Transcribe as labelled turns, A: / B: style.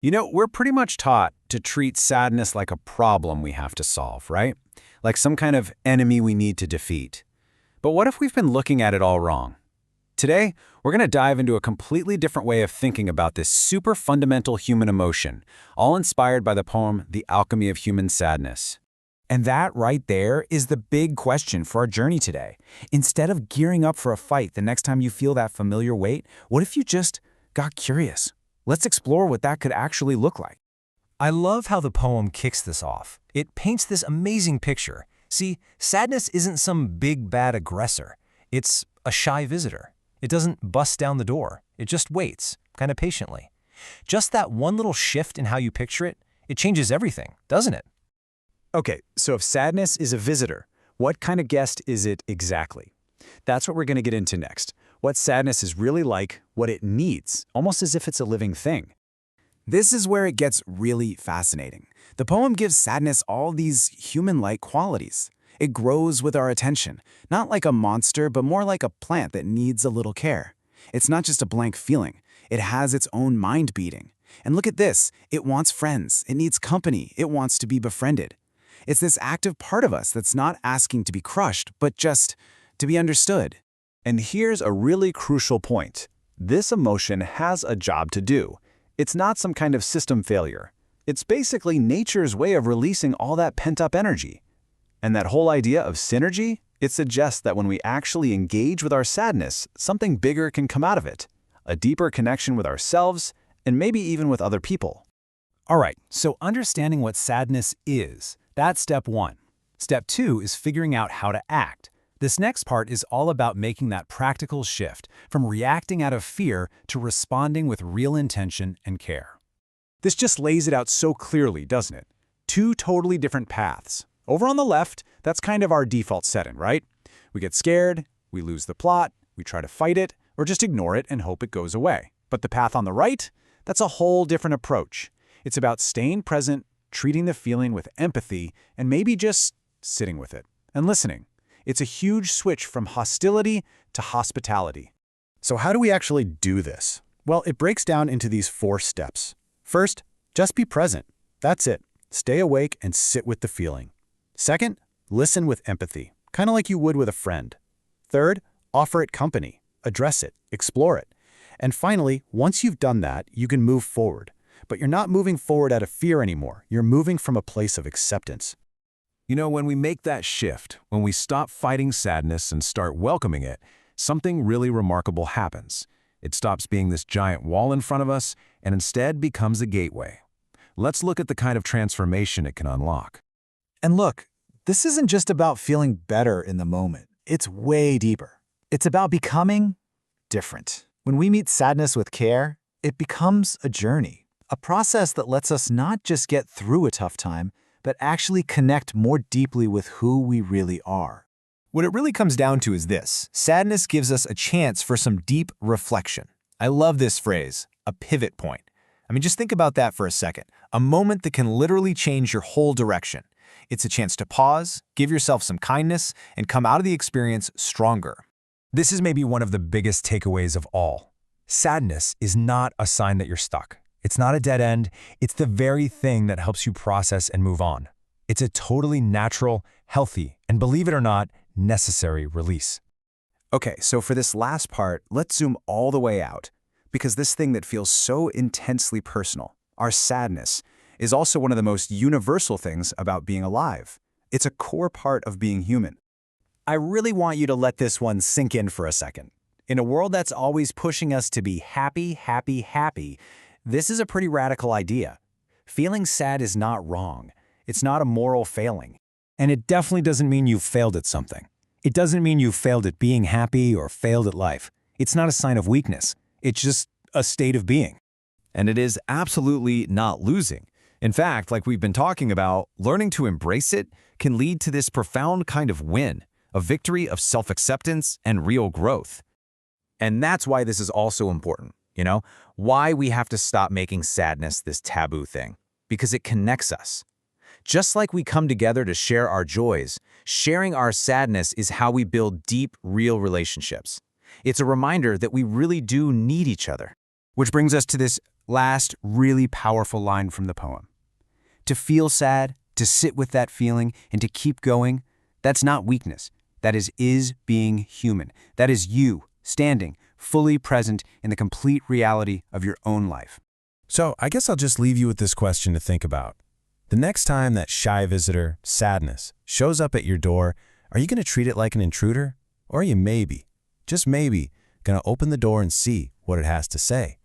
A: We're pretty much taught to treat sadness like a problem we have to solve, right? Like some kind of enemy we need to defeat. But what if we've been looking at it all wrong? Today, we're going to dive into a completely different way of thinking about this super fundamental human emotion, all inspired by the poem The Alchemy of Human Sadness.
B: And that right there is the big question for our journey today. Instead of gearing up for a fight the next time you feel that familiar weight, what if you just got curious? Let's explore what that could actually look like. I love how the poem kicks this off. It paints this amazing picture. See, sadness isn't some big bad aggressor. It's a shy visitor. It doesn't bust down the door. It just waits, kind of patiently. Just that one little shift in how you picture it, it changes everything, doesn't it?
A: Okay, so if sadness is a visitor, what kind of guest is it exactly? That's what we're going to get into next. What sadness is really like, what it needs, almost as if it's a living thing.
B: This is where it gets really fascinating. The poem gives sadness all these human-like qualities. It grows with our attention, not like a monster, but more like a plant that needs a little care. It's not just a blank feeling. It has its own mind beating. And look at this. It wants friends. It needs company. It wants to be befriended. It's this active part of us that's not asking to be crushed, but just to be understood.
C: And here's a really crucial point. This emotion has a job to do. It's not some kind of system failure. It's basically nature's way of releasing all that pent-up energy. And that whole idea of synergy, it suggests that when we actually engage with our sadness, something bigger can come out of it. A deeper connection with ourselves, and maybe even with other people.
B: All right, so understanding what sadness is, that's step one. Step two is figuring out how to act. This next part is all about making that practical shift from reacting out of fear to responding with real intention and care.
A: This just lays it out so clearly, doesn't it? Two totally different paths. Over on the left, that's kind of our default setting, right? We get scared, we lose the plot, we try to fight it, or just ignore it and hope it goes away. But the path on the right, that's a whole different approach. It's about staying present, treating the feeling with empathy, and maybe just sitting with it and listening. It's a huge switch from hostility to hospitality. So how do we actually do this? Well, it breaks down into these 4 steps. First, just be present. That's it. Stay awake and sit with the feeling. Second, listen with empathy, kind of like you would with a friend. Third, offer it company. Address it. Explore it. And finally, once you've done that, you can move forward. But you're not moving forward out of fear anymore. You're moving from a place of acceptance.
D: When we make that shift, when we stop fighting sadness and start welcoming it, something really remarkable happens. It stops being this giant wall in front of us and instead becomes a gateway. Let's look at the kind of transformation it can unlock.
B: And look, this isn't just about feeling better in the moment. It's way deeper. It's about becoming different. When we meet sadness with care, it becomes a journey, a process that lets us not just get through a tough time, but actually connect more deeply with who we really are. What it really comes down to is this: sadness gives us a chance for some deep reflection. I love this phrase, a pivot point. Just think about that for a second. A moment that can literally change your whole direction. It's a chance to pause, give yourself some kindness, and come out of the experience stronger. This is maybe one of the biggest takeaways of all. Sadness is not a sign that you're stuck. It's not a dead end. It's the very thing that helps you process and move on. It's a totally natural, healthy, and believe it or not, necessary release.
A: Okay, so for this last part, let's zoom all the way out. Because this thing that feels so intensely personal, our sadness, is also one of the most universal things about being alive. It's a core part of being human. I really want you to let this one sink in for a second. In a world that's always pushing us to be happy, happy, happy, this is a pretty radical idea. Feeling sad is not wrong. It's not a moral failing. And it definitely doesn't mean you've failed at something. It doesn't mean you've failed at being happy or failed at life. It's not a sign of weakness. It's just a state of being.
C: And it is absolutely not losing. In fact, like we've been talking about, learning to embrace it can lead to this profound kind of win, a victory of self-acceptance and real growth.
A: And that's why this is also important. Why we have to stop making sadness this taboo thing. Because it connects us. Just like we come together to share our joys, sharing our sadness is how we build deep, real relationships. It's a reminder that we really do need each other. Which brings us to this last, really powerful line from the poem. To feel sad, to sit with that feeling, and to keep going, that's not weakness. That is being human. That is you, standing, fully present in the complete reality of your own life.
D: So I guess I'll just leave you with this question to think about. The next time that shy visitor, sadness, shows up at your door, are you going to treat it like an intruder? Or are you maybe, just maybe, going to open the door and see what it has to say?